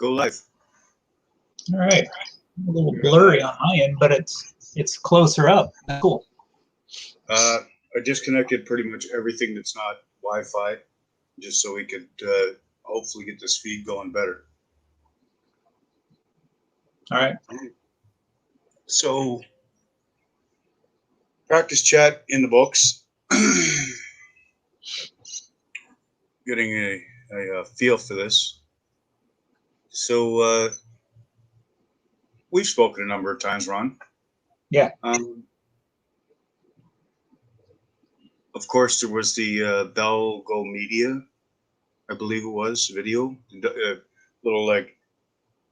go live. All right. A little blurry on my end, but it's closer up. Cool. I disconnected pretty much everything that's not Wi-Fi, just so we could hopefully get this feed going better. All right. So, practice chat in the books. Getting a feel for this. So, we've spoken a number of times, Ron. Yeah. Of course, there was the Bell Go Media, I believe it was, video, little like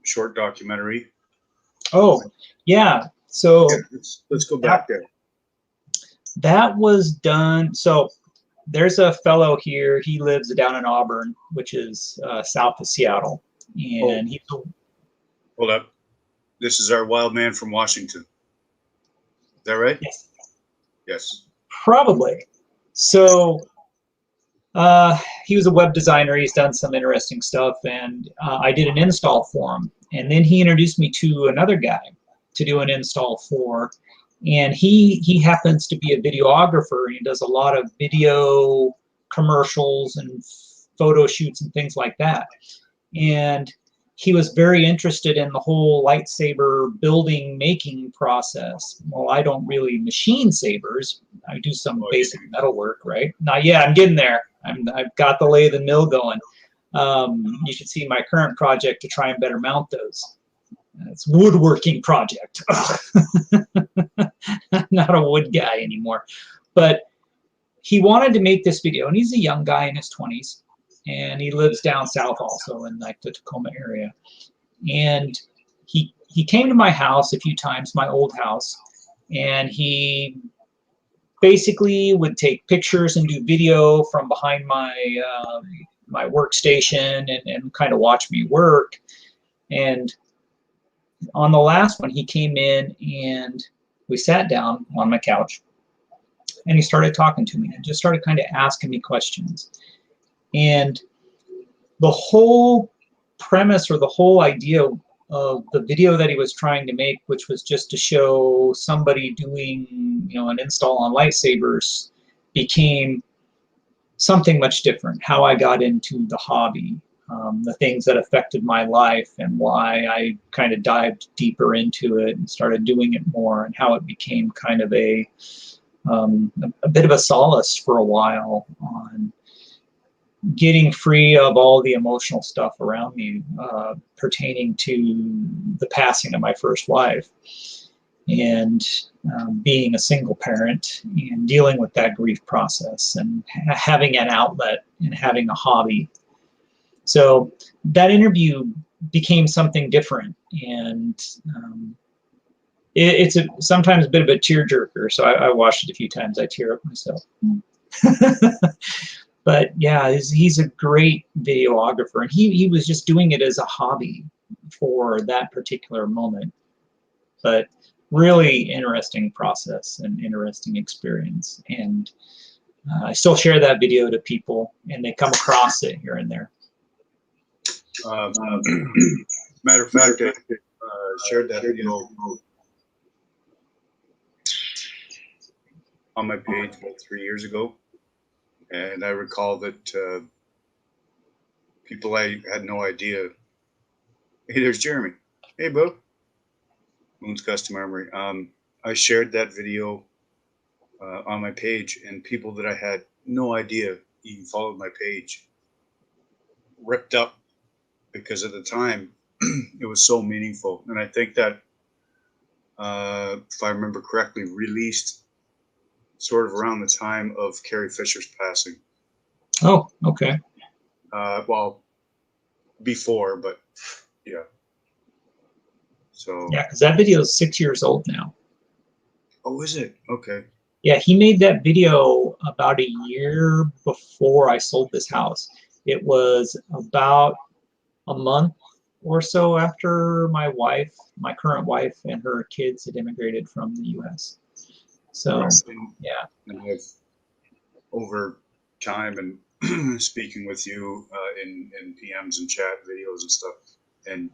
short documentary. Oh, yeah. So let's go back there. That was done. So there's a fellow here. He lives down in Auburn, which is south of Seattle, and he's hold up. This is our wild man from Washington. Is that right? Yes. Yes. Probably. So he was a web designer. He's done some interesting stuff, and I did an install for him. And then he introduced me to another guy to do an install for, and he happens to be a videographer, and he does a lot of video commercials and photo shoots and things like that. And he was very interested in the whole lightsaber building making process. Well, I don't really machine sabers. I do some basic metal work, right? Not yet. I'm getting there. I've got the lathe and mill going. You should see my current project to try and better mount those. It's a woodworking project. I'm not a wood guy anymore. But he wanted to make this video, and he's a young guy in his 20s. And he lives down south also in like the Tacoma area. And he came to my house a few times, my old house, and he basically would take pictures and do video from behind my my workstation and kind of watch me work. And on the last one, he came in and we sat down on my couch, and he started talking to me and just started kind of asking me questions. And the whole premise or the whole idea of the video that he was trying to make, which was just to show somebody doing, an install on lightsabers, became something much different. How I got into the hobby, the things that affected my life, and why I kind of dived deeper into it and started doing it more, and how it became kind of a bit of a solace for a while on getting free of all the emotional stuff around me pertaining to the passing of my first wife, and being a single parent and dealing with that grief process, and having an outlet and having a hobby. So that interview became something different, and it's sometimes a bit of a tearjerker. So I watched it a few times. I tear up myself. But yeah, he's a great videographer, and he was just doing it as a hobby for that particular moment. But really interesting process and interesting experience. And I still share that video to people, and they come across it here and there. Matter of fact, I shared that video on my page about 3 years ago. And I recall that people I had no idea. Hey, there's Jeremy. Hey, bro. Moon's Custom Armory. I shared that video on my page, and people that I had no idea even followed my page ripped up, because at the time it was so meaningful. And I think that, if I remember correctly, released sort of around the time of Carrie Fisher's passing. Oh, okay. Well, before, but yeah. So. Yeah, because that video is 6 years old now. Oh, is it? Okay. Yeah, he made that video about a year before I sold this house. It was about a month or so after my current wife, and her kids had immigrated from the U.S. So, yeah. And I've, over time and speaking with you in PMs and chat videos and stuff, and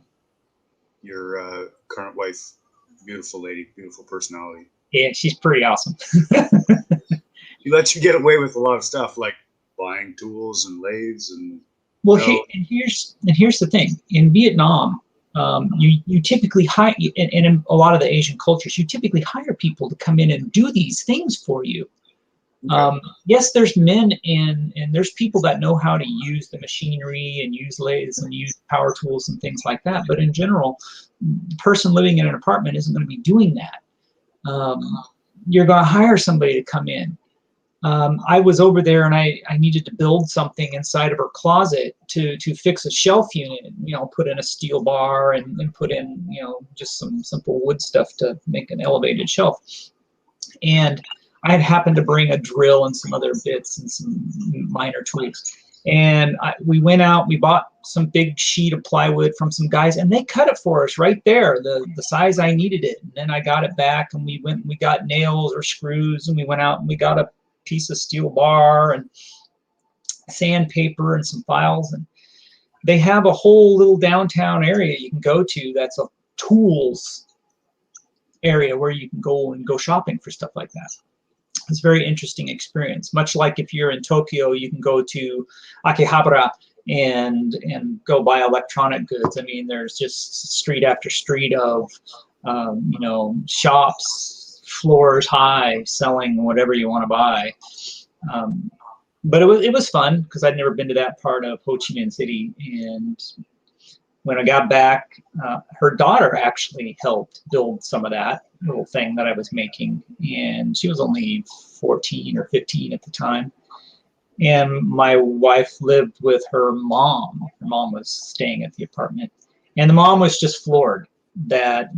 your current wife, beautiful lady, beautiful personality. Yeah, she's pretty awesome. He lets you get away with a lot of stuff like buying tools and lathes and. Well, here's the thing. In Vietnam, you typically hire, and in a lot of the Asian cultures, you typically hire people to come in and do these things for you. Okay. Yes, there's men and there's people that know how to use the machinery and use lathes and use power tools and things like that. But in general, the person living in an apartment isn't going to be doing that. You're going to hire somebody to come in. I was over there and I needed to build something inside of her closet to fix a shelf unit, put in a steel bar and put in, just some simple wood stuff to make an elevated shelf. And I had happened to bring a drill and some other bits and some minor tools. And we went out, we bought some big sheet of plywood from some guys, and they cut it for us right there, the size I needed it. And then I got it back, and we got nails or screws, and we went out and we got a piece of steel bar and sandpaper and some files. And they have a whole little downtown area you can go to that's a tools area where you can go shopping for stuff like that. It's a very interesting experience. Much like if you're in Tokyo, you can go to Akihabara and go buy electronic goods. I mean, there's just street after street of shops, floors high, selling whatever you want to buy. But it was fun because I'd never been to that part of Ho Chi Minh City. And when I got back, her daughter actually helped build some of that little thing that I was making. And she was only 14 or 15 at the time. And my wife lived with her mom. Her mom was staying at the apartment. And the mom was just floored that,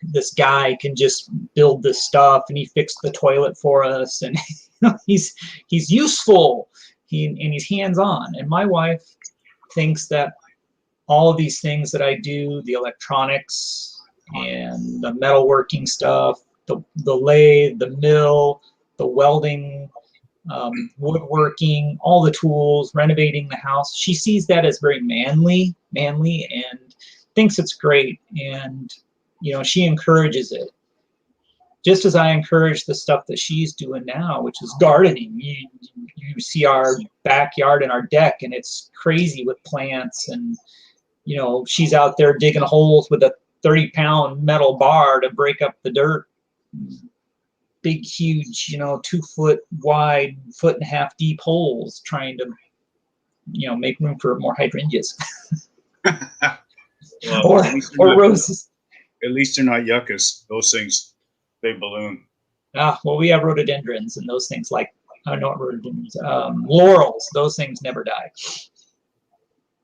this guy can just build this stuff, and he fixed the toilet for us, and he's useful, and he's hands-on. And my wife thinks that all of these things that I do, the electronics and the metalworking stuff, the lathe, the mill, the welding, woodworking, all the tools, renovating the house, she sees that as very manly, and thinks it's great. And, she encourages it. Just as I encourage the stuff that she's doing now, which is gardening. You see our backyard and our deck, and it's crazy with plants. And, she's out there digging holes with a 30-pound metal bar to break up the dirt. Big, huge, 2-foot wide, 1.5 foot deep holes, trying to, make room for more hydrangeas. Well, or roses. At least they're not yuccas. Those things, they balloon. Well, we have rhododendrons, and those things not rhododendrons, laurels. Those things never die.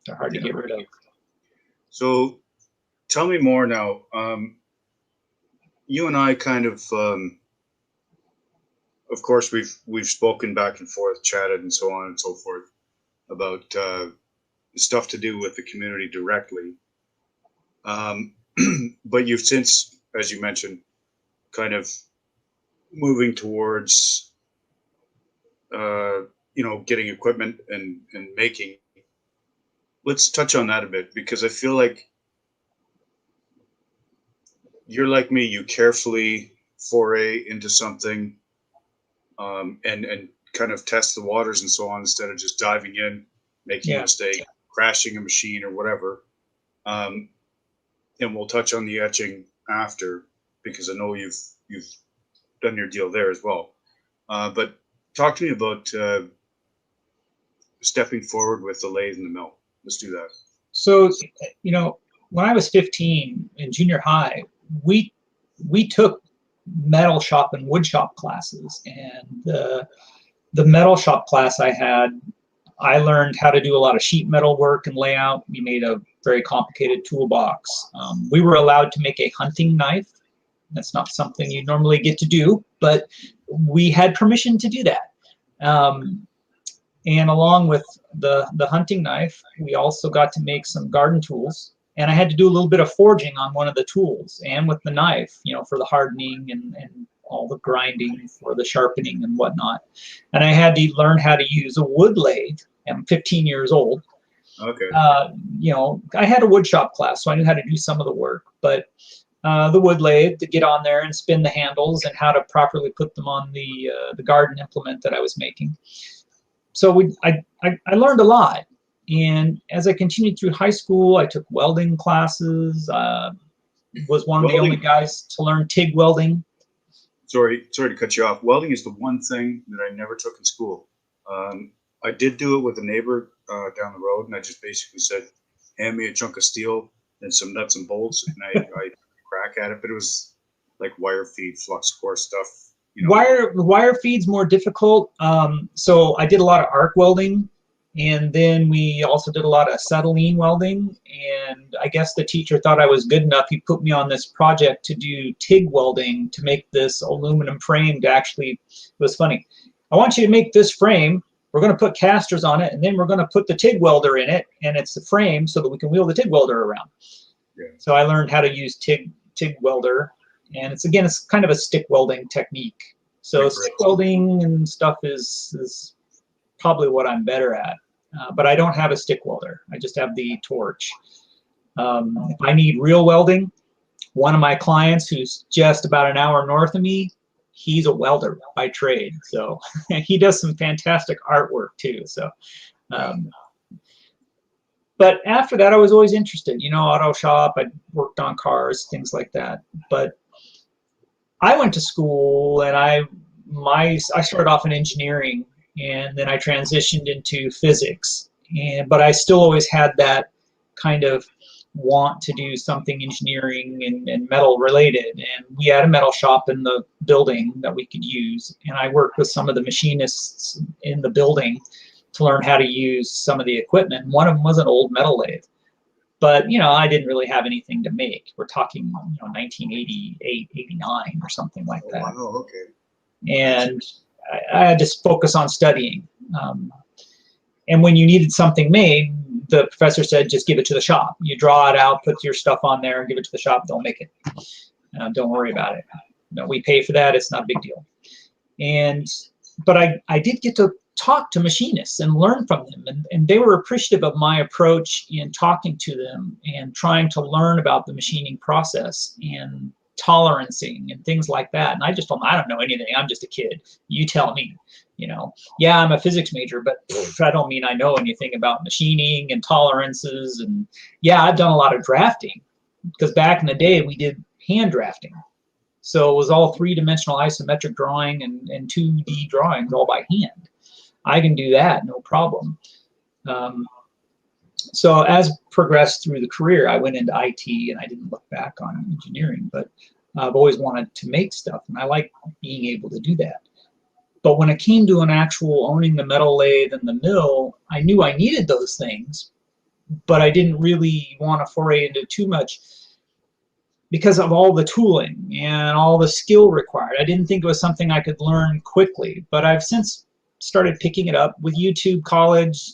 They're hard to get rid of. So tell me more now. You and I kind of course, we've spoken back and forth, chatted, and so on and so forth about stuff to do with the community directly. But you've since, as you mentioned, kind of moving towards, getting equipment and making. Let's touch on that a bit, because I feel like you're like me. You carefully foray into something, and kind of test the waters and so on, instead of just diving in, making a mistake, crashing a machine or whatever. And we'll touch on the etching after, because I know you've done your deal there as well. But talk to me about stepping forward with the lathe and the mill. Let's do that. So, when I was 15 in junior high, we took metal shop and wood shop classes, and the metal shop class I learned how to do a lot of sheet metal work and layout. We made a very complicated toolbox. We were allowed to make a hunting knife. That's not something you normally get to do, but we had permission to do that. And along with the hunting knife, we also got to make some garden tools. And I had to do a little bit of forging on one of the tools, and with the knife, for the hardening and all the grinding for the sharpening and whatnot. And I had to learn how to use a wood lathe. I'm 15 years old. Okay. You know, I had a wood shop class, so I knew how to do some of the work, but the wood lathe, to get on there and spin the handles and how to properly put them on the garden implement that I was making. So I learned a lot. And as I continued through high school, I took welding classes, was one of the only Welding. guys to learn TIG welding. Sorry to cut you off. Welding is the one thing that I never took in school. I did do it with a neighbor down the road, and I just basically said, "Hand me a chunk of steel and some nuts and bolts," and I crack at it. But it was like wire feed, flux core stuff. You know. Wire feed's more difficult. So I did a lot of arc welding, and then we also did a lot of acetylene welding. And I guess the teacher thought I was good enough. He put me on this project to do TIG welding to make this aluminum frame to actually, it was funny. I want you to make this frame. We're going to put casters on it, and then we're going to put the TIG welder in it, and it's the frame so that we can wheel the TIG welder around. Yeah. So I learned how to use TIG welder. And it's kind of a stick welding technique. So stick welding and stuff is probably what I'm better at. But I don't have a stick welder. I just have the torch. If I need real welding, one of my clients who's just about an hour north of me, he's a welder by trade. So he does some fantastic artwork too. So, but after that, I was always interested. You know, auto shop. I worked on cars, things like that. But I went to school and I started off in engineering, and then I transitioned into physics. But I still always had that kind of want to do something engineering and metal related. And we had a metal shop in the building that we could use. And I worked with some of the machinists in the building to learn how to use some of the equipment. One of them was an old metal lathe. But, you know, I didn't really have anything to make. We're talking, you know, 1988, 89 or something like that. Wow, okay. And I had to focus on studying. And when you needed something made, the professor said, just give it to the shop. You draw it out, put your stuff on there, and give it to the shop. They'll make it. Don't worry about it. No, we pay for that. It's not a big deal. But I did get to talk to machinists and learn from them, and they were appreciative of my approach in talking to them and trying to learn about the machining process and tolerancing and things like that. And I just told them, I don't know anything. I'm just a kid. You tell me. You know, yeah, I'm a physics major, but I don't mean I know anything about machining and tolerances. And yeah, I've done a lot of drafting because back in the day we did hand drafting. So it was all three-dimensional isometric drawing and 2D drawings all by hand. I can do that, no problem. So as progressed through the career, I went into IT, and I didn't look back on engineering, but I've always wanted to make stuff, and I like being able to do that. But when it came to an actual owning the metal lathe and the mill, I knew I needed those things, but I didn't really want to foray into too much because of all the tooling and all the skill required. I didn't think it was something I could learn quickly, but I've since started picking it up with YouTube College,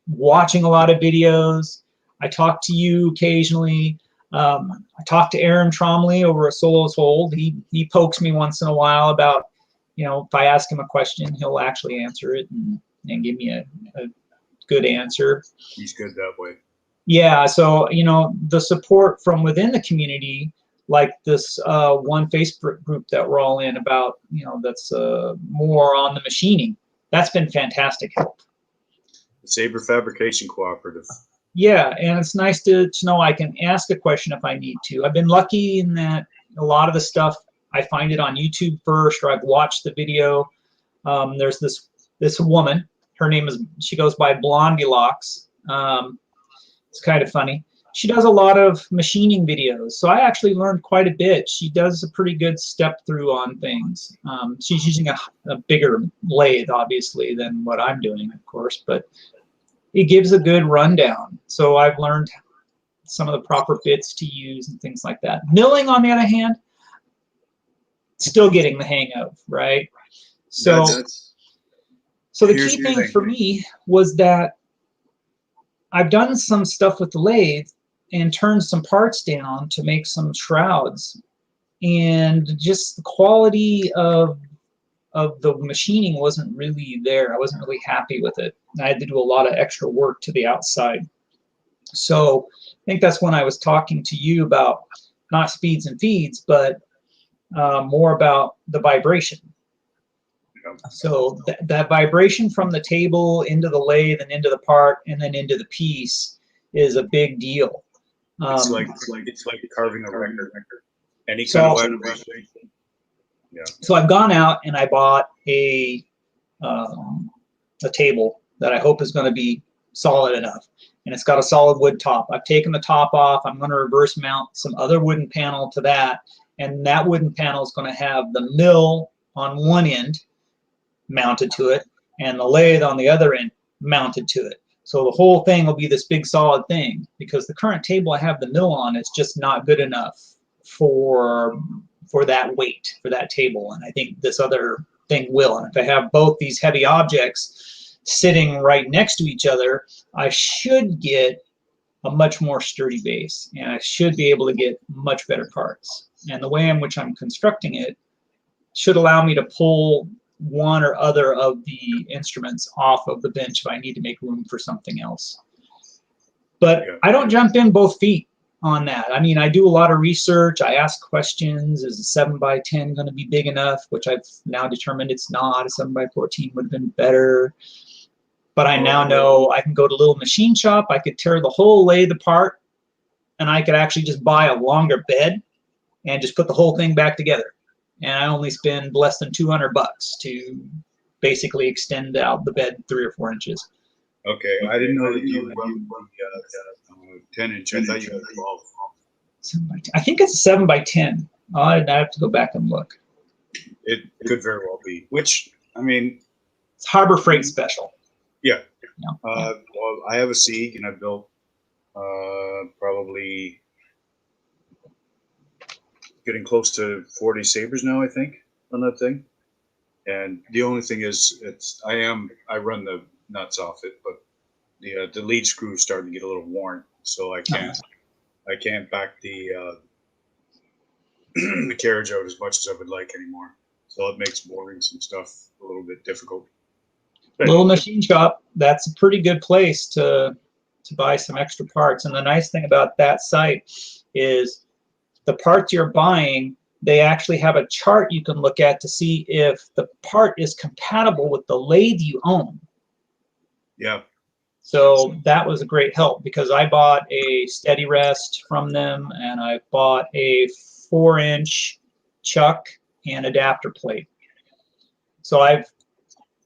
watching a lot of videos. I talk to you occasionally. I talk to Aaron Tromley over at Solo's Hold. He pokes me once in a while about, you know, if I ask him a question, he'll actually answer it and give me a good answer. He's good that way. Yeah, so, you know, the support from within the community, like this one Facebook group that we're all in about, you know, that's more on the machining, that's been fantastic help. The Saber Fabrication Cooperative. Yeah, and it's nice to know I can ask a question if I need to. I've been lucky in that a lot of the stuff, I find it on YouTube first, or I've watched the video. There's this woman, her name is, she goes by Blondie Locks. It's kind of funny. She does a lot of machining videos, so I actually learned quite a bit. She does a pretty good step through on things. She's using a bigger lathe, obviously, than what I'm doing, of course, but it gives a good rundown. So I've learned some of the proper bits to use and things like that. Milling, on the other hand, still getting the hang of, right? So, so the key thing for me was that I've done some stuff with the lathe and turned some parts down to make some shrouds. And just the quality of of the machining wasn't really there. I wasn't really happy with it. I had to do a lot of extra work to the outside. So I think that's when I was talking to you about not speeds and feeds, but more about the vibration. So that vibration from the table into the lathe and into the part and then into the piece is a big deal. It's like carving a record. Any kind of vibration. Yeah. So I've gone out and I bought a table that I hope is going to be solid enough, and it's got a solid wood top. I've taken the top off. I'm going to reverse mount some other wooden panel to that, and that wooden panel is going to have the mill on one end mounted to it and the lathe on the other end mounted to it. So the whole thing will be this big solid thing, because the current table I have the mill on is just not good enough for that weight, for that table. And I think this other thing will. And if I have both these heavy objects sitting right next to each other, I should get a much more sturdy base, and I should be able to get much better parts. And the way in which I'm constructing it should allow me to pull one or other of the instruments off of the bench if I need to make room for something else. But I don't jump in both feet on that. I mean, I do a lot of research. I ask questions. Is a 7x10 going to be big enough? Which I've now determined it's not. A 7x14 would have been better. But I now know I can go to a little machine shop. I could tear the whole lathe apart, and I could actually just buy a longer bed and just put the whole thing back together. And I only spend less than $200 to basically extend out the bed 3 or 4 inches. Okay, I didn't know that you run 10-inch. I thought you had 12. 7x10. I think it's a 7x10. I have to go back and look. It could very well be. Which, I mean, it's Harbor Freight special. Yeah. Yeah. Well, I have a Sieg, and I built probably getting close to 40 Sabers now, I think, on that thing. And the only thing is, I run the nuts off it, but the lead screw is starting to get a little worn, so I can't back the the carriage out as much as I would like anymore. So it makes boring some stuff a little bit difficult. But little machine shop, that's a pretty good place to buy some extra parts. And the nice thing about that site is the parts you're buying, they actually have a chart you can look at to see if the part is compatible with the lathe you own. Yeah. So that was a great help, because I bought a steady rest from them, and I bought a 4-inch chuck and adapter plate. So I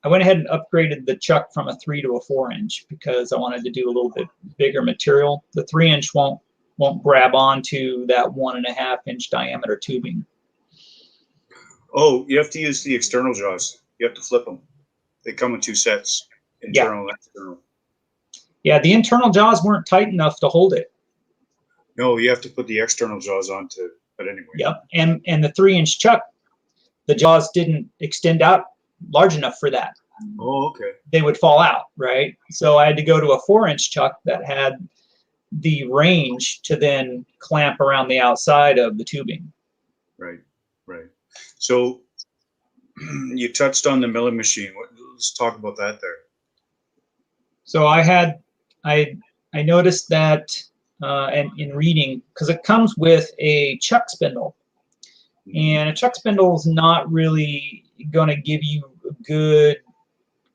went ahead and upgraded the chuck from a 3 to a 4-inch because I wanted to do a little bit bigger material. The 3-inch won't grab onto that 1.5-inch diameter tubing. Oh, you have to use the external jaws. You have to flip them. They come in 2 sets, internal and external. Yeah, the internal jaws weren't tight enough to hold it. No, you have to put the external jaws onto. But anyway. Yep, and the 3-inch chuck, the jaws didn't extend out large enough for that. Oh, okay. They would fall out, right? So I had to go to a 4-inch chuck that had the range to then clamp around the outside of the tubing. Right. So you touched on the milling machine. Let's talk about that there. So I noticed that, and in reading, because it comes with a chuck spindle, and a chuck spindle is not really going to give you a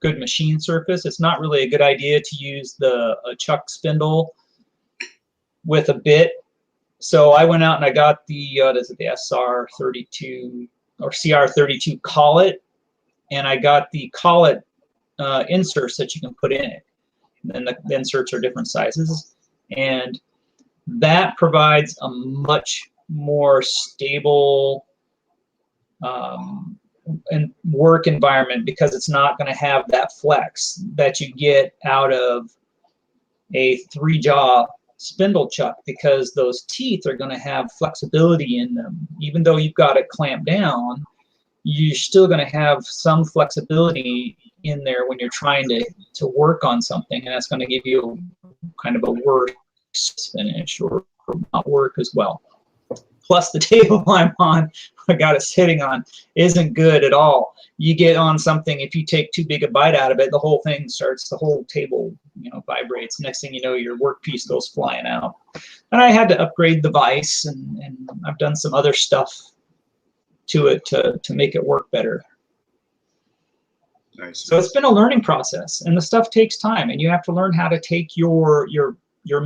good machine surface. It's not really a good idea to use a chuck spindle with a bit. So I went out and I got the SR32 or CR32 collet, and I got the collet inserts that you can put in it. And the inserts are different sizes, and that provides a much more stable and work environment, because it's not going to have that flex that you get out of a 3-jaw spindle chuck, because those teeth are going to have flexibility in them. Even though you've got it clamped down, you're still going to have some flexibility in there when you're trying to work on something, and that's going to give you kind of a worse finish, or not work as well. Plus the table I'm on, I got it sitting on, isn't good at all. You get on something, if you take too big a bite out of it, the whole thing starts, the whole table, vibrates. Next thing you know, your workpiece goes flying out. And I had to upgrade the vise, and I've done some other stuff to it to make it work better. Nice. So it's been a learning process, and the stuff takes time, and you have to learn how to take your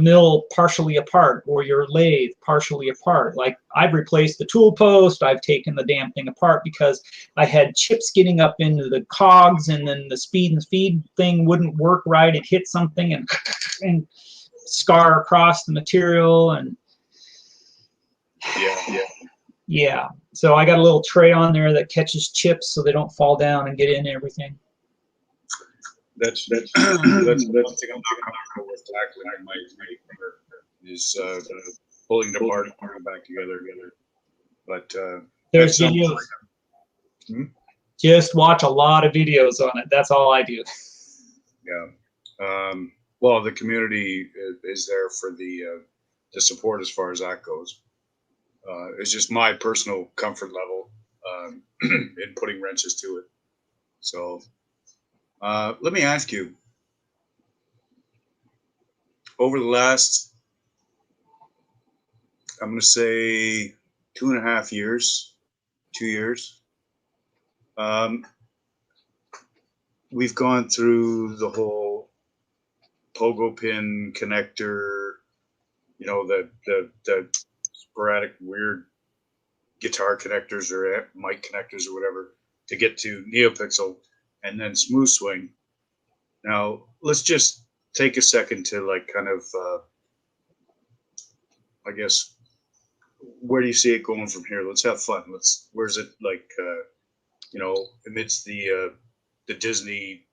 mill partially apart, or your lathe partially apart. Like, I've replaced the tool post, I've taken the damn thing apart because I had chips getting up into the cogs, and then the speed and feed thing wouldn't work right. It hit something and scar across the material, and yeah. So I got a little tray on there that catches chips so they don't fall down and get in everything. That's one thing I'm not comfortable with tackling in my finger is pulling it apart and putting it back together. But there's videos. Just watch a lot of videos on it. That's all I do. Yeah. Well, the community is there for the support as far as that goes. It's just my personal comfort level in putting wrenches to it. So let me ask you, over the last, I'm going to say 2.5 years, 2 years, we've gone through the whole pogo pin connector, the sporadic weird guitar connectors or mic connectors or whatever to get to NeoPixel, and then smooth swing. Now let's just take a second to I guess, where do you see it going from here? Let's have fun. Where's it amidst the Disney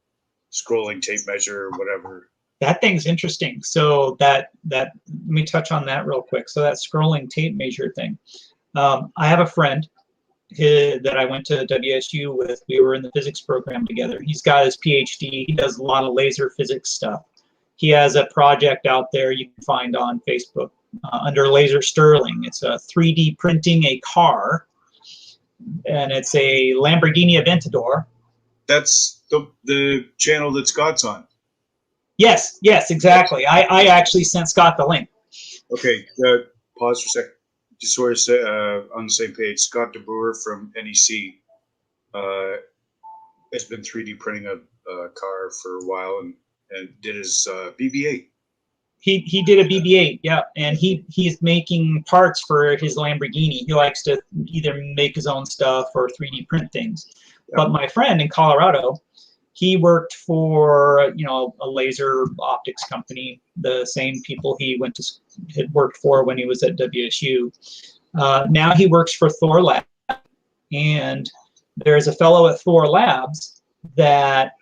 scrolling tape measure or whatever? That thing's interesting. So that let me touch on that real quick. So that scrolling tape measure thing. I have a friend that I went to WSU with. We were in the physics program together. He's got his PhD. He does a lot of laser physics stuff. He has a project out there you can find on Facebook under Laser Sterling. It's a 3D printing a car, and it's a Lamborghini Aventador. That's the channel that Scott's on. Yes, exactly. I actually sent Scott the link. Okay, pause for a second. Just so we're on the same page, Scott DeBoer from NEC has been 3D printing a car for a while and did his BB-8. He did a BB-8, yeah, and he's making parts for his Lamborghini. He likes to either make his own stuff or 3D print things. Yeah. But my friend in Colorado, he worked for a laser optics company, the same people he had worked for when he was at WSU. Now he works for Thor Lab, and there's a fellow at Thor Labs that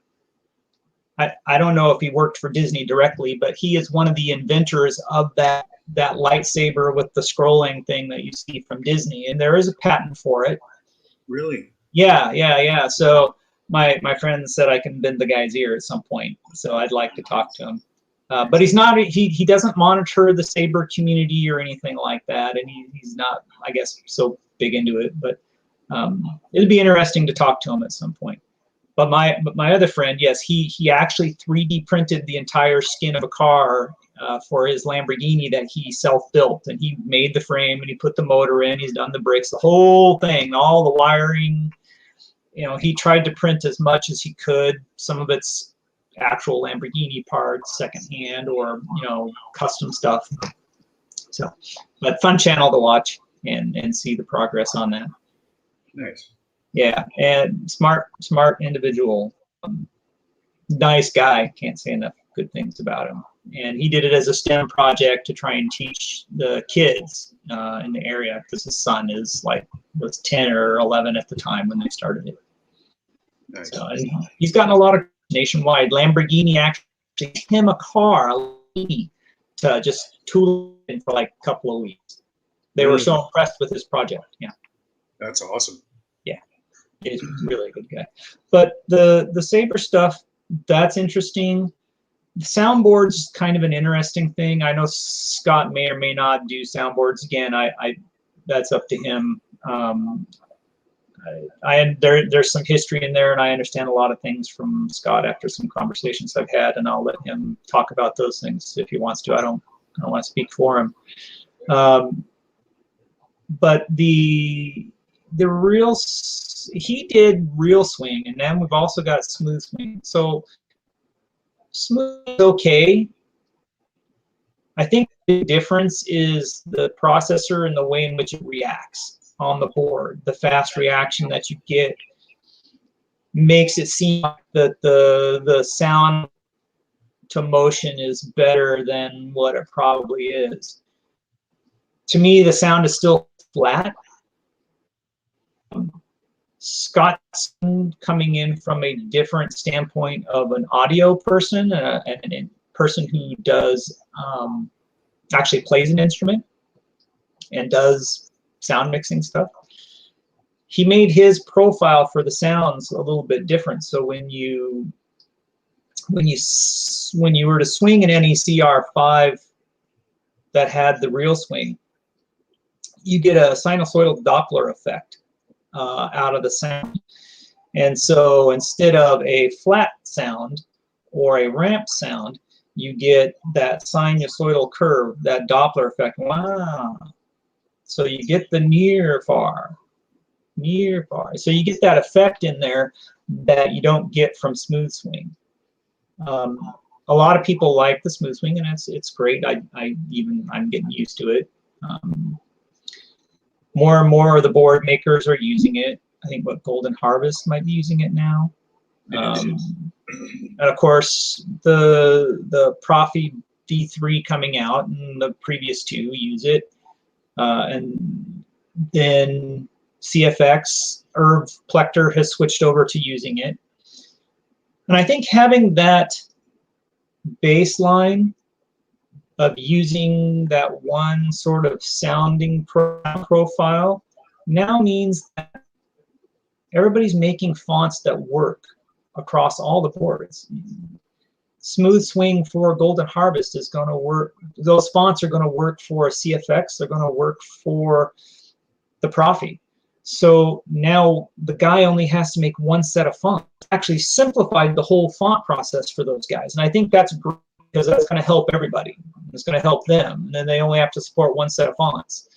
I don't know if he worked for Disney directly, but he is one of the inventors of that lightsaber with the scrolling thing that you see from Disney, and there is a patent for it. Really? Yeah. So my friend said I can bend the guy's ear at some point, so I'd like to talk to him. But he's not. He doesn't monitor the Saber community or anything like that, and he's not, I guess, so big into it. But it'd be interesting to talk to him at some point. But my other friend, yes, he actually 3D printed the entire skin of a car for his Lamborghini that he self-built, and he made the frame and he put the motor in. He's done the brakes, the whole thing, all the wiring. He tried to print as much as he could. Some of it's actual Lamborghini parts, secondhand, or custom stuff. So, but fun channel to watch and see the progress on that. Nice. Yeah, and smart individual, nice guy. Can't say enough good things about him. And he did it as a STEM project to try and teach the kids in the area, because his son was 10 or 11 at the time when they started it. Nice. So, and he's gotten a lot of nationwide. Lamborghini actually gave him a car, to just tool in for like a couple of weeks. They were so impressed with his project. Yeah. That's awesome. He's really a good guy. But the Saber stuff, that's interesting. The soundboard's kind of an interesting thing. I know Scott may or may not do soundboards again. that's up to him. There's some history in there, and I understand a lot of things from Scott after some conversations I've had, and I'll let him talk about those things if he wants to. I don't want to speak for him. But the real, he did real swing, and then we've also got smooth swing. So smooth is okay. I think the difference is the processor and the way in which it reacts on the board. The fast reaction that you get makes it seem that the sound to motion is better than what it probably is. To me, the sound is still flat. Scott's coming in from a different standpoint of an audio person and a person who does actually plays an instrument and does sound mixing stuff. He made his profile for the sounds a little bit different. So when you were to swing an NEC R5 that had the real swing, you get a sinusoidal Doppler effect out of the sound. And so instead of a flat sound or a ramp sound, you get that sinusoidal curve, that Doppler effect. Wow. So you get the near far. So you get that effect in there that you don't get from smooth swing. A lot of people like the smooth swing, and it's great. I'm getting used to it. More and more of the board makers are using it. I think Golden Harvest might be using it now. And of course, the Profi D3 coming out, and the previous two use it. And then CFX, Irv Plechter has switched over to using it. And I think having that baseline of using that one sort of sounding profile now means that everybody's making fonts that work across all the boards. Smooth swing for Golden Harvest is going to work. Those fonts are going to work for CFX. They're going to work for the Profi. So now the guy only has to make one set of fonts. Actually simplified the whole font process for those guys. And I think that's great because that's going to help everybody. It's going to help them. And then they only have to support one set of fonts.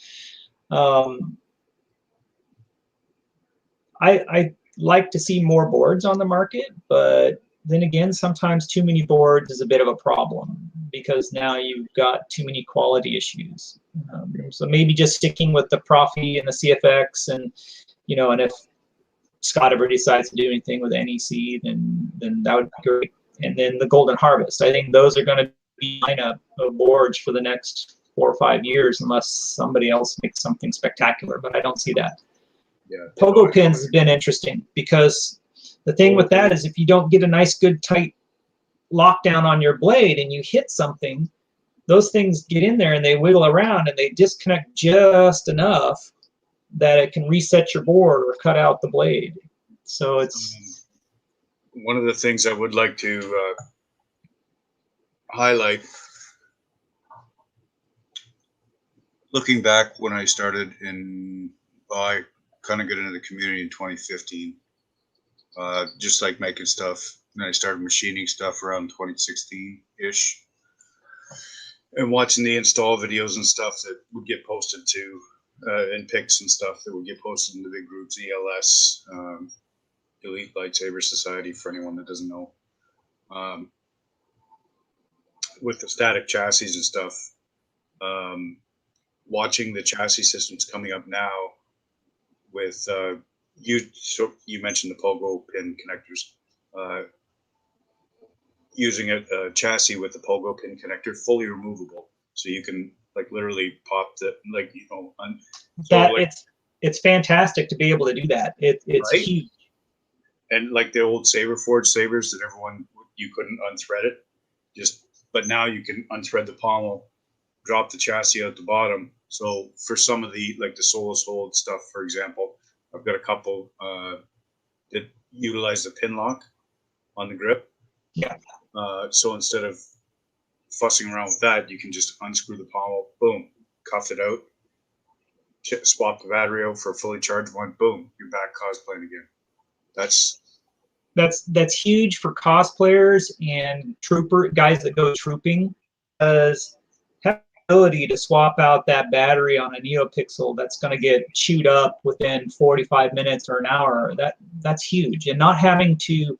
I like to see more boards on the market, but then again, sometimes too many boards is a bit of a problem because now you've got too many quality issues. So maybe just sticking with the Profi and the CFX, and and if Scott ever decides to do anything with NEC, then that would be great. And then the Golden Harvest, I think those are going to be lineup of boards for the next 4 or 5 years, unless somebody else makes something spectacular. But I don't see that. Yeah, Pogo pins has been interesting because the thing with that is if you don't get a nice, good, tight lockdown on your blade and you hit something, those things get in there and they wiggle around and they disconnect just enough that it can reset your board or cut out the blade. So it's one of the things I would like to highlight. Looking back when I started I kind of got into the community in 2015, just like making stuff. And I started machining stuff around 2016-ish. And watching the install videos and stuff that would get posted to, and pics and stuff that would get posted in the big groups, ELS, Elite Lightsaber Society, for anyone that doesn't know. With the static chassis and stuff, watching the chassis systems coming up now with, you mentioned the Pogo pin connectors, using a chassis with the Pogo pin connector, fully removable. So you can literally pop the, it's fantastic to be able to do that. It's right? Huge. And like the old Saber Forge sabers that you couldn't unthread it, but now you can unthread the pommel, drop the chassis out the bottom. So for some of the Solus Hold stuff, for example, I've got a couple that utilize the pin lock on the grip. Yeah. So instead of fussing around with that, you can just unscrew the pommel, boom, cuff it out, swap the battery out for a fully charged one. Boom, you're back cosplaying again. That's huge for cosplayers and trooper guys that go trooping, because have the ability to swap out that battery on a NeoPixel that's going to get chewed up within 45 minutes or an hour. That's huge, and not having to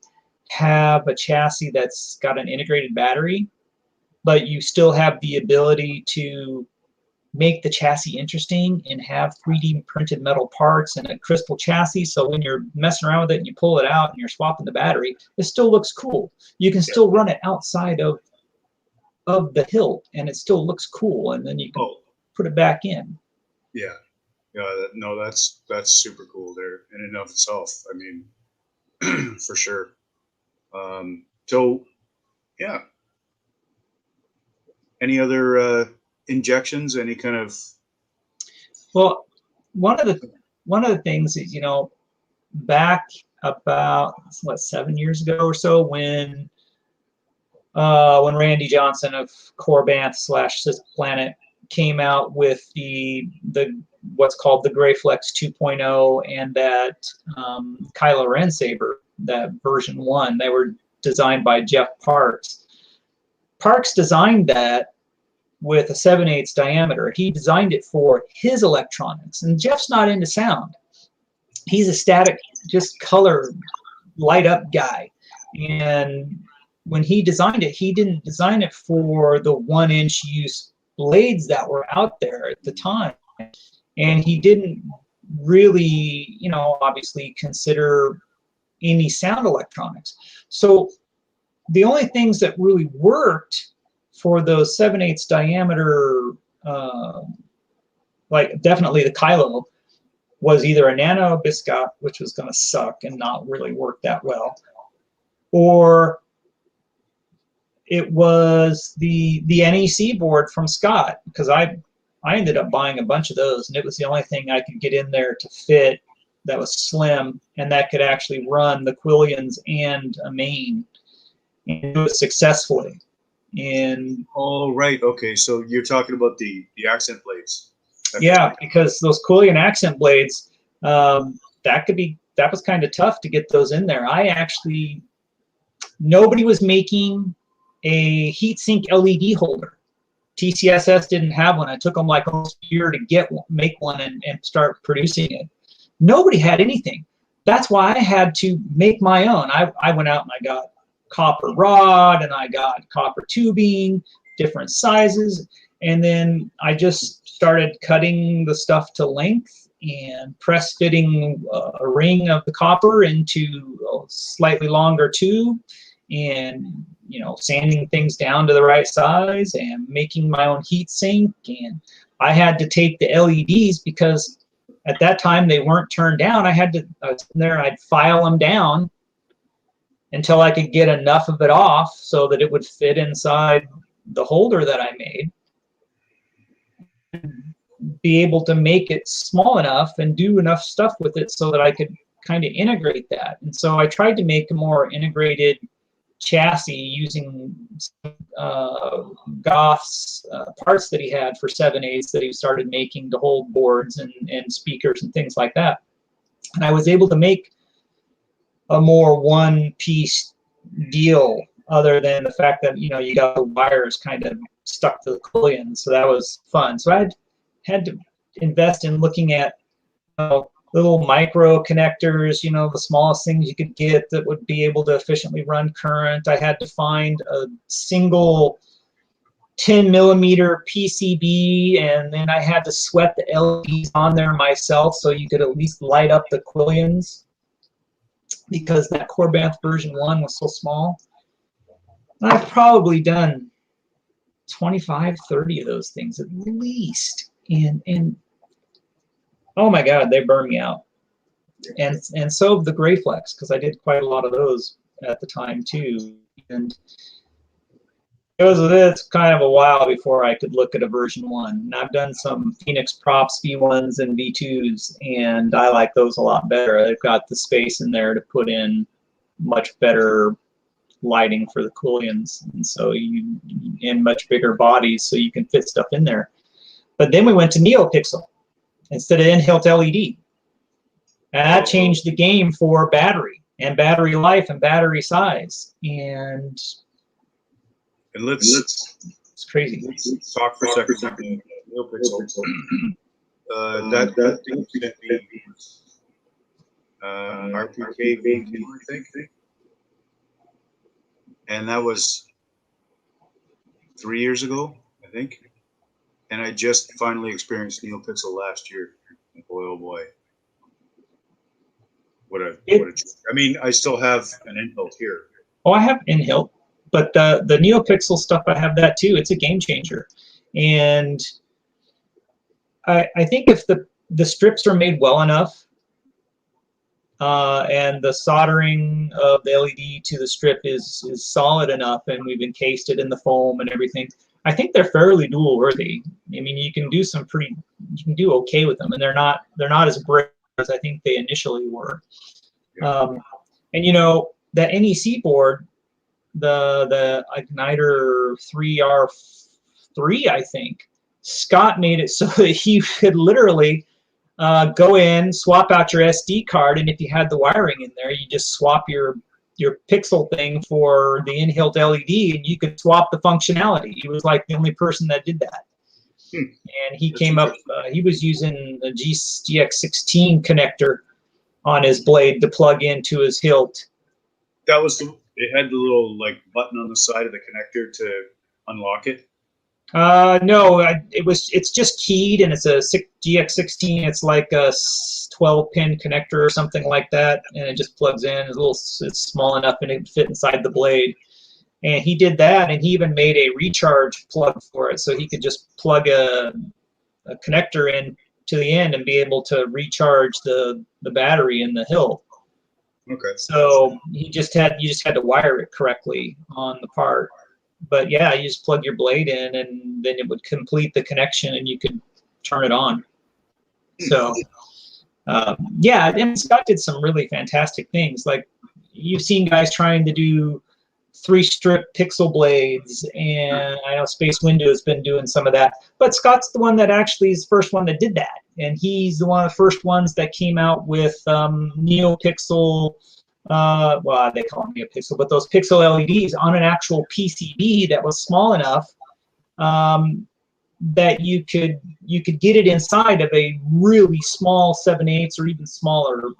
have a chassis that's got an integrated battery, but you still have the ability to make the chassis interesting and have 3D printed metal parts and a crystal chassis. So when you're messing around with it and you pull it out and you're swapping the battery, it still looks cool. You can still run it outside of the hilt and it still looks cool. And then you can put it back in. Yeah. Yeah. No, that's super cool there in and of itself. I mean, for sure. So yeah. Any other, injections, any kind of? Well, one of the things is, back about 7 years ago or so, when Randy Johnson of Corbanth / Sith Planet came out with the what's called the Greyflex 2.0 and that Kylo Ren saber, that version 1, they were designed by Jeff Parks. Parks designed that with a 7/8 diameter. He designed it for his electronics, and Jeff's not into sound. He's a static, just color, light up guy. And when he designed it, he didn't design it for the 1-inch use blades that were out there at the time. And he didn't really, obviously consider any sound electronics. So the only things that really worked for those 7/8 diameter, like definitely the Kylo, was either a nano biscuit, which was going to suck and not really work that well, or it was the NEC board from Scott, because I ended up buying a bunch of those, and it was the only thing I could get in there to fit that was slim and that could actually run the Quillions and a main, and do it successfully. And right, okay, so you're talking about the accent blades. Yeah, because those Quillian accent blades, that was kind of tough to get those in there. Nobody was making a heatsink LED holder. TCSS didn't have one. It took them like almost a year to make one and start producing it. Nobody had anything. That's why I had to make my own. I went out and I got copper rod and I got copper tubing, different sizes, and then I just started cutting the stuff to length and press fitting a ring of the copper into a slightly longer tube, and sanding things down to the right size and making my own heat sink. And I had to take the LEDs, because at that time they weren't turned down. I was in there, I'd file them down until I could get enough of it off so that it would fit inside the holder that I made, be able to make it small enough and do enough stuff with it so that I could kind of integrate that. And so I tried to make a more integrated chassis using Goff's parts that he had for 7/8 that he started making to hold boards and speakers and things like that. And I was able to make a more one-piece deal, other than the fact that you got the wires kind of stuck to the Quillian, so that was fun. So I had to invest in looking at little micro connectors, the smallest things you could get that would be able to efficiently run current. I had to find a single 10mm PCB, and then I had to sweat the LEDs on there myself so you could at least light up the Quillians, because that Corbanth version 1 was so small. And I've probably done 25, 30 of those things at least. And oh my God, they burn me out. And so the Greyflex, because I did quite a lot of those at the time too. And it's kind of a while before I could look at a version 1. And I've done some Phoenix Props V1s and V2s, and I like those a lot better. They've got the space in there to put in much better lighting for the Quillians, and so in much bigger bodies, so you can fit stuff in there. But then we went to NeoPixel, instead of in-hilt LED. And that changed the game for battery and battery life and battery size. And it's crazy. Let's talk for a second about NeoPixel. That thing should be RPK 18, I think. And that was 3 years ago, I think. And I just finally experienced NeoPixel last year. Boy, oh boy. I mean, I still have an in-hilt here. Oh, I have in-hilt, but the NeoPixel stuff, I have that too. It's a game changer. And I think if the strips are made well enough, and the soldering of the LED to the strip is solid enough, and we've encased it in the foam and everything, I think they're fairly dual worthy. I mean, you can do okay with them, and they're not as bright as I think they initially were. And you know, that NEC board, the Igniter 3R3, I think, Scott made it so that he could literally go in, swap out your SD card, and if you had the wiring in there, you just swap your pixel thing for the in-hilt LED, and you could swap the functionality. He was like the only person that did that. And he came up, he was using the GX16 connector on his blade to plug into his hilt. That was it had the little like button on the side of the connector to unlock it. No, it's just keyed, and it's a GX16. It's like a 12-pin connector or something like that, and it just plugs in. It's small enough, and it can fit inside the blade. And he did that, and he even made a recharge plug for it, so he could just plug a connector in to the end and be able to recharge the battery in the hilt. Okay. So you just had to wire it correctly on the part. But yeah, you just plug your blade in, and then it would complete the connection, and you could turn it on. So yeah, and Scott did some really fantastic things. Like, you've seen guys trying to do 3-strip pixel blades, and I know Space Window has been doing some of that. But Scott's the one that actually is the first one that did that, and he's one of the first ones that came out with NeoPixel. Well, they call them NeoPixel, but those pixel LEDs on an actual PCB that was small enough that you could get it inside of a really small 7/8 or even smaller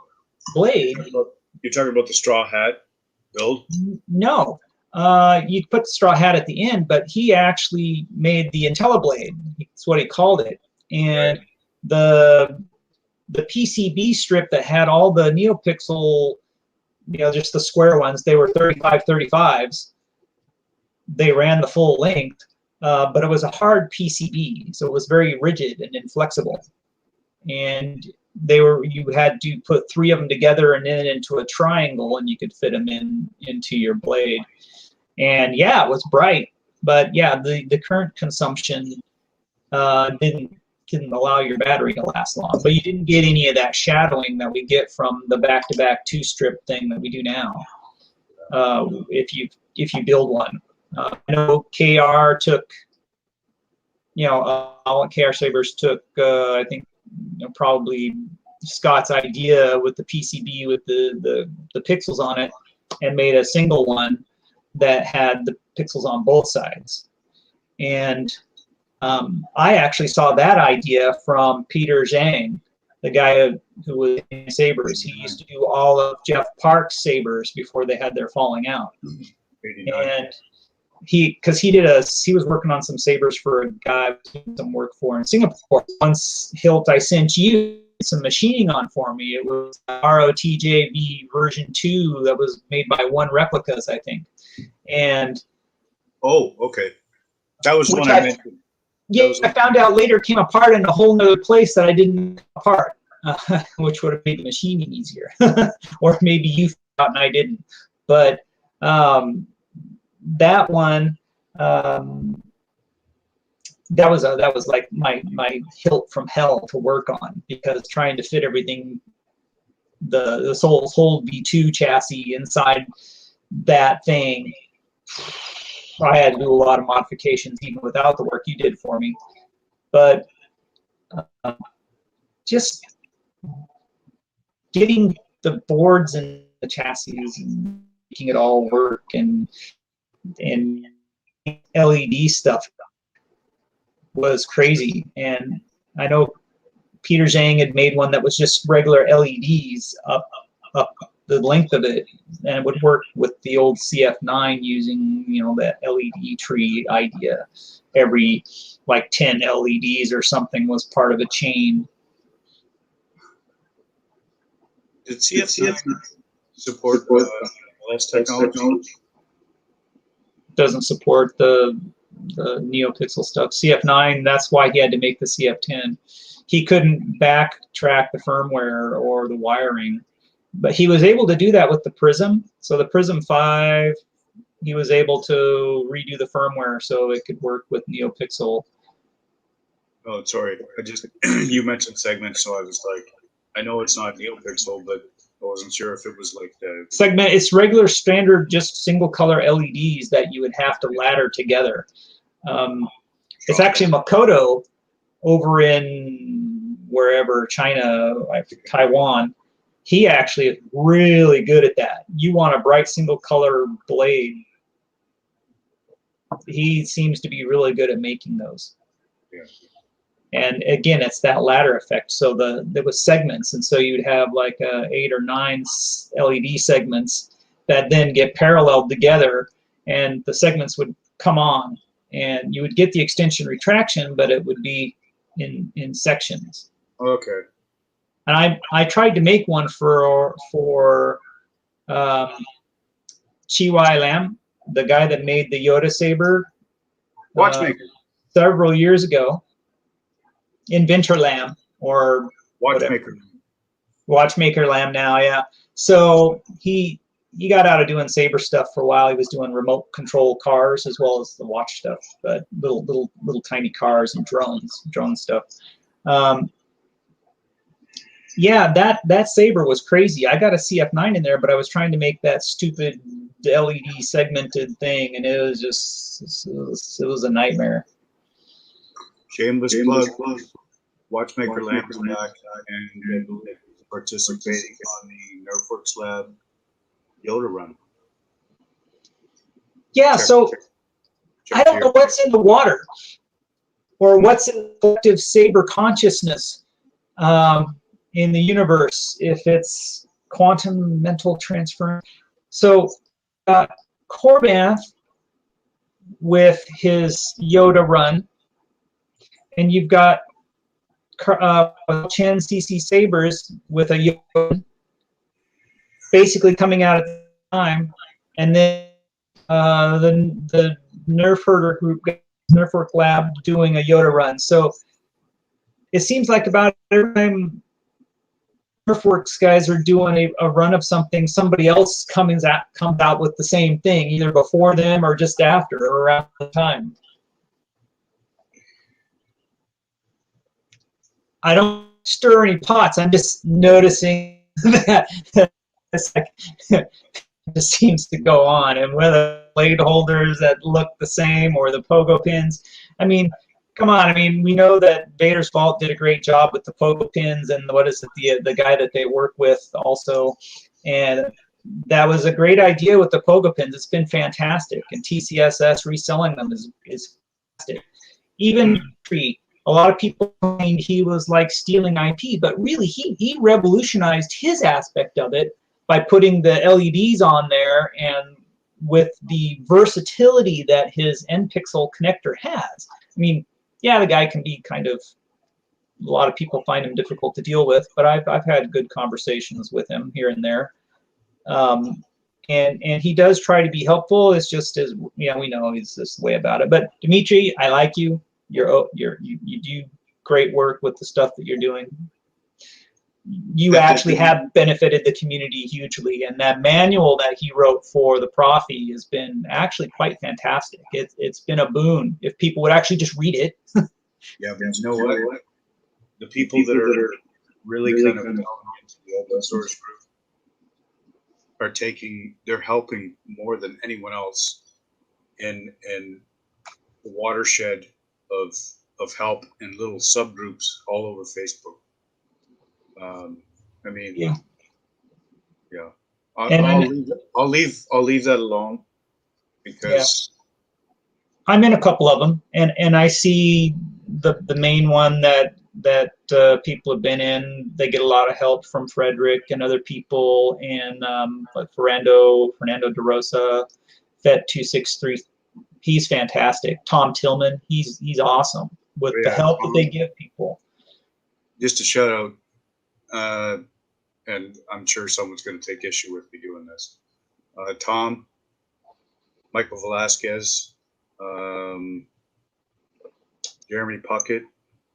blade. You're talking about the straw hat build? No, you put the straw hat at the end, but he actually made the IntelliBlade. That's what he called it, and the PCB strip that had all the NeoPixel, you know, just the square ones, they were 35/35s. They ran the full length, but it was a hard PCB, so it was very rigid and inflexible. And you had to put 3 of them together and then into a triangle, and you could fit them into your blade. And yeah, it was bright, but yeah, the current consumption didn't allow your battery to last long. But you didn't get any of that shadowing that we get from the back-to-back 2-strip thing that we do now. If you build one, I know KR took, you know, KR Saberist took, I think, you know, probably Scott's idea with the PCB with the pixels on it, and made a single one that had the pixels on both sides. And I actually saw that idea from Peter Zhang, the guy who was in Saberist. He used to do all of Jeff Park's Sabers before they had their falling out. 89. And he was working on some Sabers for a guy doing some work for in Singapore. Once hilt I sent you some machining on for me. It was ROTJV version 2 that was made by One Replicas, I think. And oh, okay, that was one I mentioned. Yeah, I found out later it came apart in a whole nother place that I didn't apart, which would have made the machining easier. Or maybe you found out and I didn't. But that one, that was like my hilt from hell to work on, because trying to fit everything, the whole V2 chassis inside that thing, I had to do a lot of modifications even without the work you did for me. But just getting the boards and the chassis and making it all work, and LED stuff was crazy. And I know Peter Zhang had made one that was just regular LEDs up the length of it, and it would work with the old CF9 using, you know, that LED tree idea. Every like 10 LEDs or something was part of a chain. Did CF9 support less technology? Doesn't support the NeoPixel stuff. CF9, that's why he had to make the CF10. He couldn't backtrack the firmware or the wiring, but he was able to do that with the Prism. So the Prism 5, he was able to redo the firmware so it could work with NeoPixel. Oh, sorry. You mentioned segments, so I was like, I know it's not NeoPixel, but I wasn't sure if it was like the segment. It's regular standard, just single color LEDs that you would have to ladder together. It's actually Makoto over in wherever, China, like Taiwan. He actually is really good at that. You want a bright single color blade. He seems to be really good at making those. Yeah. And again, it's that ladder effect. So there was segments, and so you'd have like 8 or 9 LED segments that then get paralleled together, and the segments would come on, and you would get the extension retraction, but it would be in sections. Okay. And I tried to make one for Chi Wai Lam, the guy that made the Yoda saber, Watchmaker. several years ago. Inventor Lam, or Watchmaker. Watchmaker Lam now, yeah. So he got out of doing saber stuff for a while. He was doing remote control cars as well as the watch stuff, but little tiny cars and drone stuff. Yeah, that saber was crazy. I got a CF9 in there, but I was trying to make that stupid LED segmented thing, and it was a nightmare. Shameless plug. Watchmaker Lamp is back and participating on the Nerfworks Lab Yoda run. Yeah, so I don't know what's in the water, or what's in the collective saber consciousness in the universe, if it's quantum mental transfer. So Corbath with his Yoda run, and you've got Chen CC Sabers with a Yoda basically coming out at the time, and then the Nerf Herder group, Nerfwork Lab, doing a Yoda run. So it seems like about every time Nerfworks guys are doing a run of something, somebody else comes out with the same thing, either before them or just after, or around the time. I don't stir any pots. I'm just noticing that it's like it just seems to go on, and whether blade holders that look the same or the pogo pins. I mean, come on. I mean, we know that Vader's Vault did a great job with the pogo pins, and what is it, the guy that they work with also, and that was a great idea with the pogo pins. It's been fantastic, and TCSS reselling them is fantastic. Even a lot of people claimed he was like stealing IP, but really he revolutionized his aspect of it by putting the LEDs on there, and with the versatility that his N-pixel connector has. I mean, yeah, the guy can be kind of, a lot of people find him difficult to deal with, but I've had good conversations with him here and there. And he does try to be helpful. It's just, as yeah, we know he's this way about it. But Dimitri, I like you. You do great work with the stuff that you're doing. You actually have benefited the community hugely, and that manual that he wrote for the Profi has been actually quite fantastic. It's been a boon if people would actually just read it. Yeah, but you know what? The people that are really kind of into the open source group are they're helping more than anyone else in the watershed of help in little subgroups all over Facebook. I mean, Yeah. yeah, And I'll leave that alone yeah, because I'm in a couple of them, and I see the main one that people have been in. They get a lot of help from Frederick and other people, and like Fernando De Rosa, Vet 263. He's fantastic. Tom Tillman, he's awesome with the yeah, help that they Tom, give people. just a shout out, uh, and I'm sure someone's going to take issue with me doing this. Tom, Michael Velasquez, um, Jeremy Puckett.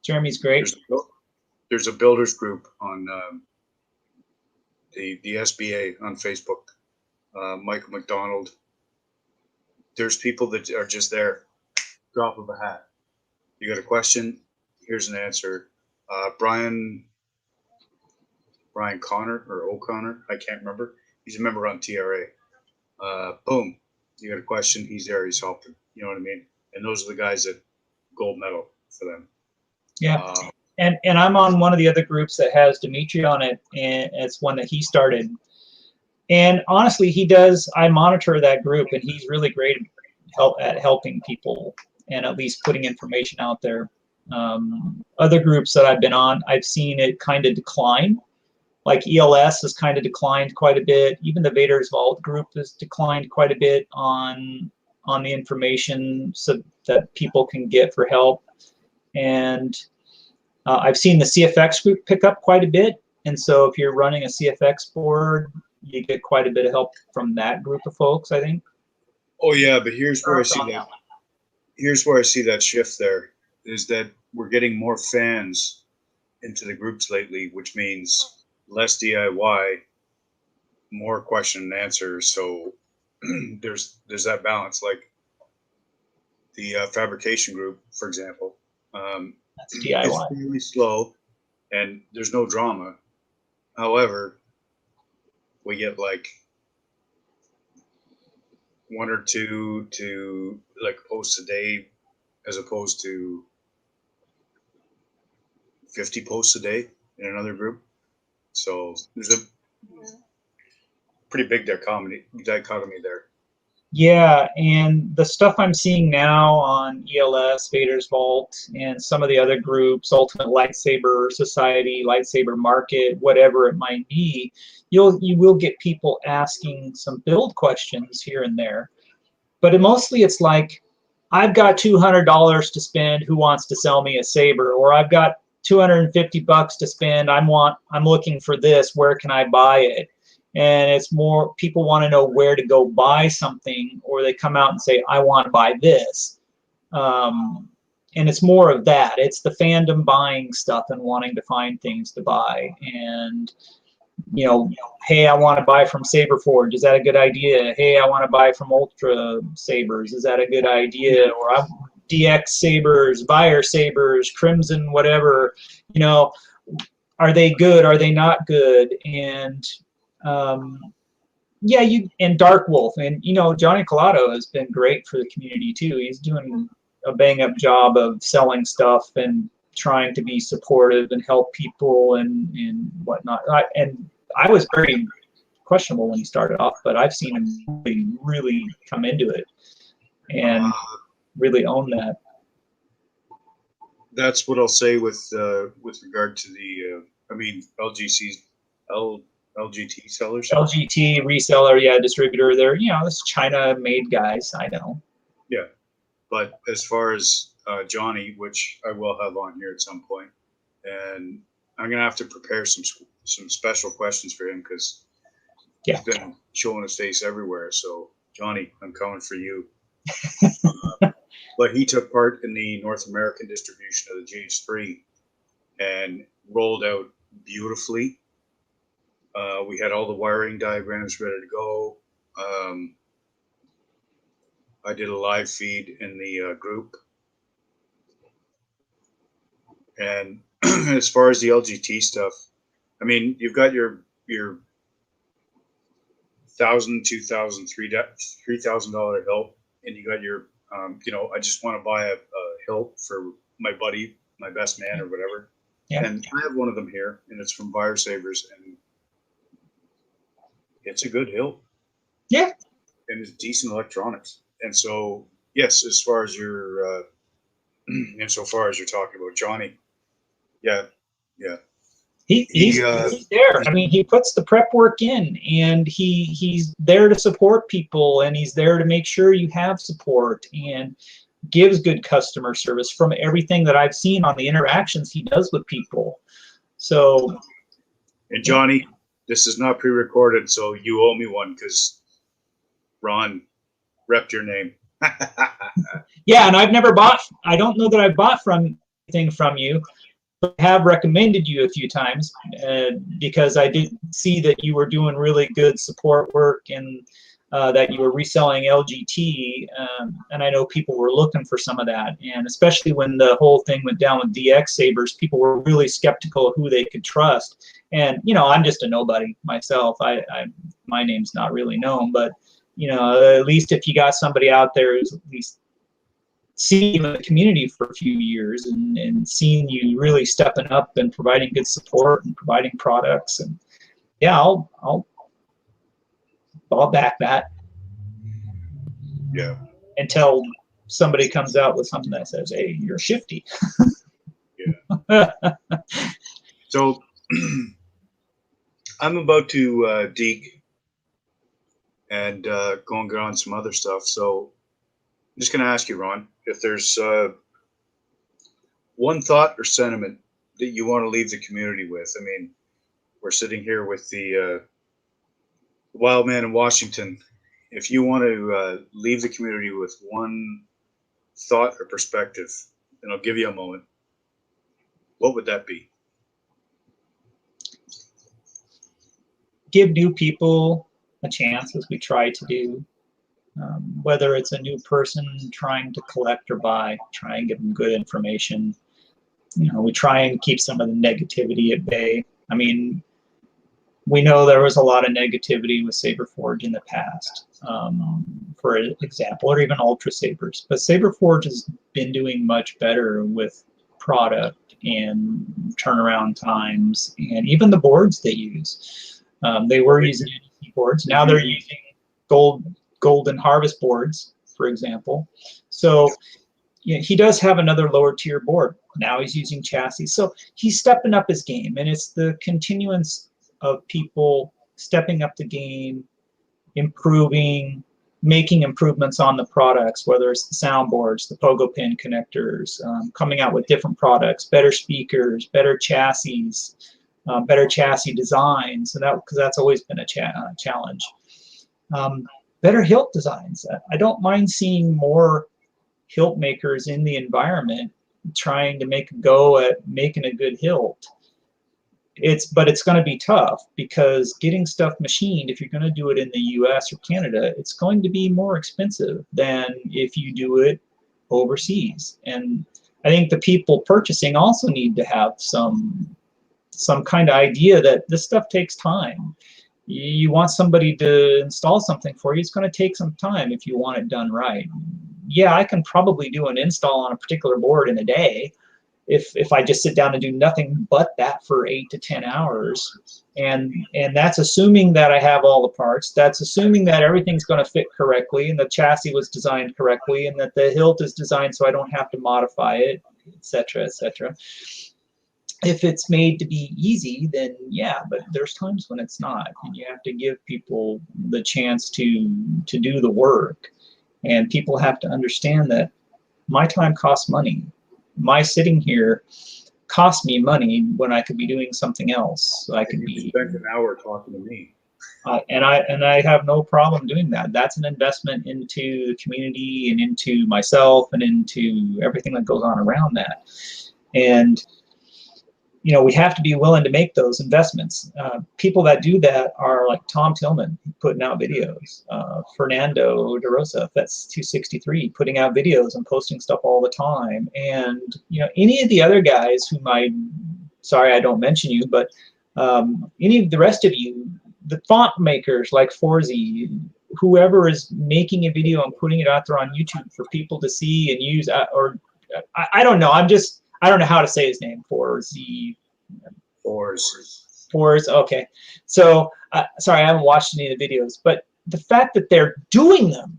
Jeremy's great. There's there's a builders group on the SBA on Facebook. Michael McDonald. There's people that are just there, drop of a hat. You got a question? Here's an answer. Brian Connor or O'Connor, I can't remember. He's a member on TRA. Boom, you got a question? He's there. He's helping. You know what I mean? And those are the guys that gold medal for them. Yeah. And I'm on one of the other groups that has Dimitri on it, and it's one that he started. And honestly, he does. I monitor that group, and he's really great at helping people and at least putting information out there. Other groups that I've been on, I've seen it kind of decline. Like ELS has kind of declined quite a bit. Even the Vader's Vault group has declined quite a bit on the information so that people can get for help. And I've seen the CFX group pick up quite a bit. And so if you're running a CFX board, you get quite a bit of help from that group of folks, I think. Oh yeah, but here's where I see that. Here's where I see that shift. There is that we're getting more fans into the groups lately, which means less DIY, more question and answer. So there's that balance. Like the fabrication group, for example, That's it's DIY. really slow and there's no drama. However, we get like one or two to like posts a day as opposed to 50 posts a day in another group. So there's a pretty big dichotomy there. Yeah, and the stuff I'm seeing now on ELS, Vader's Vault, and some of the other groups, Ultimate Lightsaber Society, Lightsaber Market, whatever it might be, you will get people asking some build questions here and there. But mostly it's like, I've got $200 to spend. Who wants to sell me a saber? Or I've got $250 to spend. I'm looking for this. Where can I buy it? And it's more people want to know where to go buy something, or they come out and say, I want to buy this. And it's more of that. It's the fandom buying stuff and wanting to find things to buy. And hey, I want to buy from Saberforge. Is that a good idea? Hey, I want to buy from Ultra Sabers. Is that a good idea? Or I'm DX Sabers, Buyer Sabers, Crimson, whatever. Are they good? Are they not good? And yeah, and Dark Wolf, and Johnny Collado has been great for the community too. He's doing a bang up job of selling stuff and trying to be supportive and help people and whatnot. And I was very questionable when he started off, but I've seen him really come into it and really own that. That's what I'll say with regard to the LGT sellers. LGT reseller, yeah, distributor. They're this China-made guys. I know. Yeah, but as far as Johnny, which I will have on here at some point, and I'm gonna have to prepare some special questions for him because he's been showing his face everywhere. So Johnny, I'm coming for you. But he took part in the North American distribution of the GH3 and rolled out beautifully. We had all the wiring diagrams ready to go. I did a live feed in the group. And as far as the LGT stuff, I mean, you've got your $1,000, $2,000, $3,000 hilt, and you got your I just want to buy a hilt for my buddy, my best man, or whatever. Yeah. And I have one of them here, and it's from Sabers, and it's a good hilt. Yeah. And it's decent electronics. And so, yes, as far as your, insofar as you're talking about Johnny, yeah, yeah. He's there. I mean, he puts the prep work in, and he's there to support people, and he's there to make sure you have support, and gives good customer service from everything that I've seen on the interactions he does with people. So, and Johnny, this is not pre-recorded, so you owe me one because Ron repped your name. yeah, and I've never bought. I don't know that I bought anything from you. I have recommended you a few times because I did see that you were doing really good support work and that you were reselling LGT, and I know people were looking for some of that. And especially when the whole thing went down with DX Sabers, people were really skeptical of who they could trust. And I'm just a nobody myself. My name's not really known, but at least if you got somebody out there who's at least seen you in the community for a few years and seeing you really stepping up and providing good support and providing products, and yeah, I'll back that. Yeah. Until somebody comes out with something that says, "Hey, you're shifty." Yeah. So I'm about to dig and go and get on some other stuff. So I'm just going to ask you, Ron, if there's one thought or sentiment that you want to leave the community with. I mean, we're sitting here with the wild man in Washington. If you want to leave the community with one thought or perspective, and I'll give you a moment, what would that be? Give new people a chance, as we try to do. Whether it's a new person trying to collect or buy, try and give them good information. We try and keep some of the negativity at bay. I mean, we know there was a lot of negativity with Saberforge in the past, for example, or even Ultra Sabers. But Saberforge has been doing much better with product and turnaround times, and even the boards they use. They were using NEC boards. Now they're using golden harvest boards, for example. So he does have another lower tier board. Now he's using chassis. So he's stepping up his game, and it's the continuance of people stepping up the game, improving, making improvements on the products, whether it's the soundboards, the pogo pin connectors, coming out with different products, better speakers, better chassis, better chassis designs, and because that's always been a challenge. Better hilt designs. I don't mind seeing more hilt makers in the environment trying to make a go at making a good hilt. But it's going to be tough, because getting stuff machined, if you're going to do it in the US or Canada, it's going to be more expensive than if you do it overseas. And I think the people purchasing also need to have some kind of idea that this stuff takes time. You want somebody to install something for you, it's going to take some time if you want it done right. Yeah, I can probably do an install on a particular board in a day if I just sit down and do nothing but that for 8 to 10 hours. And that's assuming that I have all the parts. That's assuming that everything's going to fit correctly and the chassis was designed correctly and that the hilt is designed so I don't have to modify it, etc., etc. If it's made to be easy, then yeah, but there's times when it's not, and you have to give people the chance to do the work. And people have to understand that my time costs money. My sitting here costs me money when I could be doing something else. I could be spend an hour talking to me, and I have no problem doing that. That's an investment into the community and into myself and into everything that goes on around that. And we have to be willing to make those investments. People that do that are like Tom Tillman, putting out videos. Fernando De Rosa, that's 263, putting out videos and posting stuff all the time. And any of the other guys who sorry I don't mention you, but any of the rest of you, the font makers like Forzy, whoever is making a video and putting it out there on YouTube for people to see and use, or I don't know. I don't know how to say his name. Fours. Okay. So sorry, I haven't watched any of the videos, but the fact that they're doing them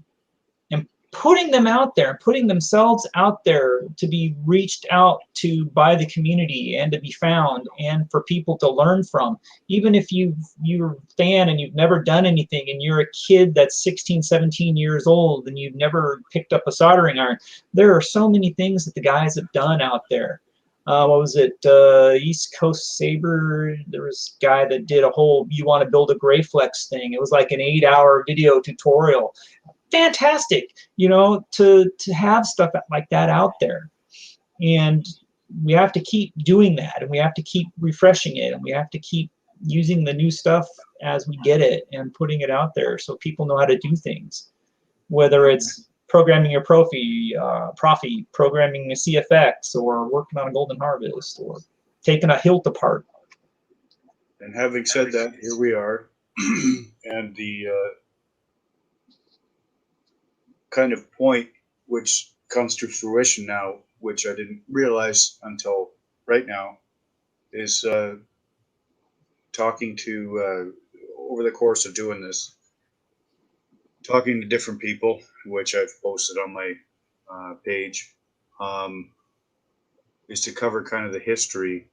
and putting them out there and putting themselves out there to be reached out to by the community and to be found and for people to learn from, even if you're a fan and you've never done anything and you're a kid that's 16, 17 years old and you've never picked up a soldering iron, there are so many things that the guys have done out there. What was it? East Coast Saber. There was a guy that did a whole "You want to build a Grayflex" thing. It was like an 8-hour video tutorial. Fantastic, to have stuff like that out there, and we have to keep doing that, and we have to keep refreshing it, and we have to keep using the new stuff as we get it and putting it out there so people know how to do things, whether it's programming your Profi, programming a CFX, or working on a Golden Harvest, or taking a hilt apart. And having said that, here we are, and the kind of point which comes to fruition now, which I didn't realize until right now, is talking to, over the course of doing this, talking to different people, which I've posted on my page, is to cover kind of the history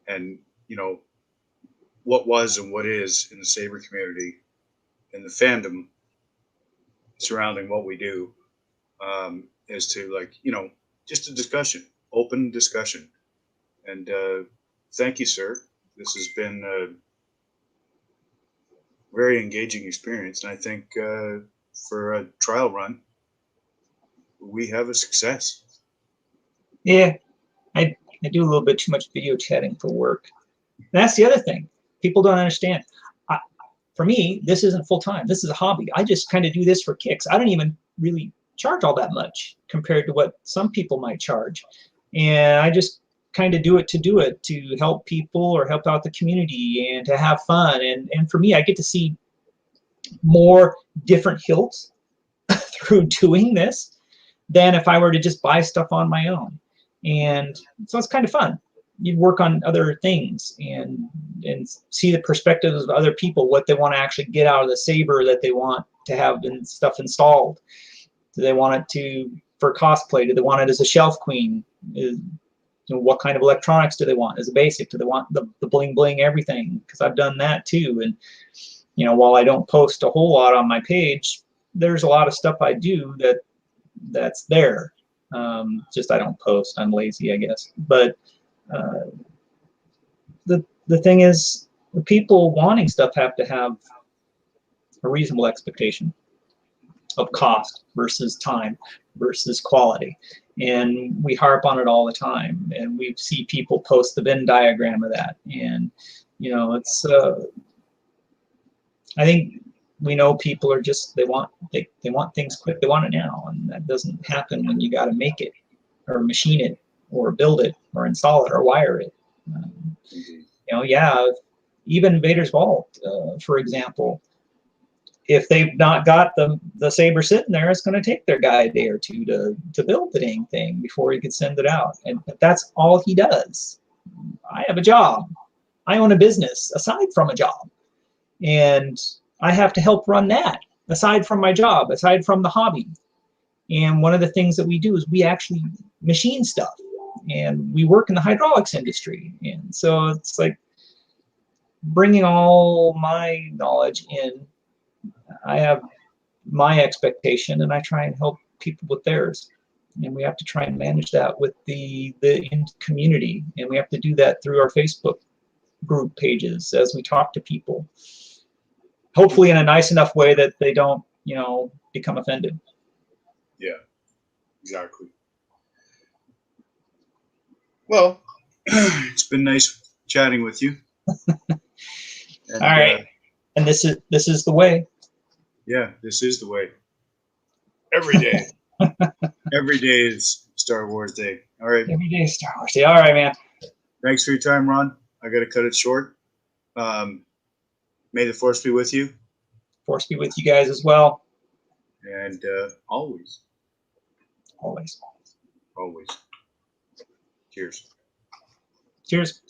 and, what was and what is in the Saber community and the fandom surrounding what we do, is to just a discussion, open discussion. And thank you, sir. This has been a very engaging experience. And I think for a trial run, we have a success. Yeah, I do a little bit too much video chatting for work. And that's the other thing. People don't understand. For me, this isn't full-time. This is a hobby. I just kind of do this for kicks. I don't even really charge all that much compared to what some people might charge. And I just kind of do it to help people or help out the community and to have fun. And for me, I get to see more different hilts through doing this than if I were to just buy stuff on my own. And so it's kind of fun. You work on other things and see the perspectives of other people, what they want to actually get out of the Saber that they want to have stuff installed. Do they want it for cosplay? Do they want it as a shelf queen? What kind of electronics do they want as a basic? Do they want the bling bling everything? Because I've done that too. And while I don't post a whole lot on my page, there's a lot of stuff I do that's there. Just I don't post. I'm lazy, I guess. But the thing is, the people wanting stuff have to have a reasonable expectation of cost versus time versus quality. And we harp on it all the time. And we see people post the Venn diagram of that. And, it's, I think we know people are just, they want things quick. They want it now. And that doesn't happen when you got to make it or machine it or build it or install it or wire it. Even Vader's Vault, for example, if they've not got the Saber sitting there, it's going to take their guy a day or two to build the dang thing before he can send it out. But that's all he does. I have a job. I own a business aside from a job. And I have to help run that aside from my job, aside from the hobby. And one of the things that we do is we actually machine stuff. And we work in the hydraulics industry. And so it's like bringing all my knowledge in. I have my expectation, and I try and help people with theirs. And we have to try and manage that with the community. And we have to do that through our Facebook group pages as we talk to people. Hopefully in a nice enough way that they don't, become offended. Yeah, exactly. Well, it's been nice chatting with you. And, all right. And this is the way. Yeah, this is the way. Every day. Every day is Star Wars Day. All right. Every day is Star Wars Day. All right, man. Thanks for your time, Ron. I got to cut it short. May the Force be with you. Force be with you guys as well. And always. Always. Always. Cheers. Cheers.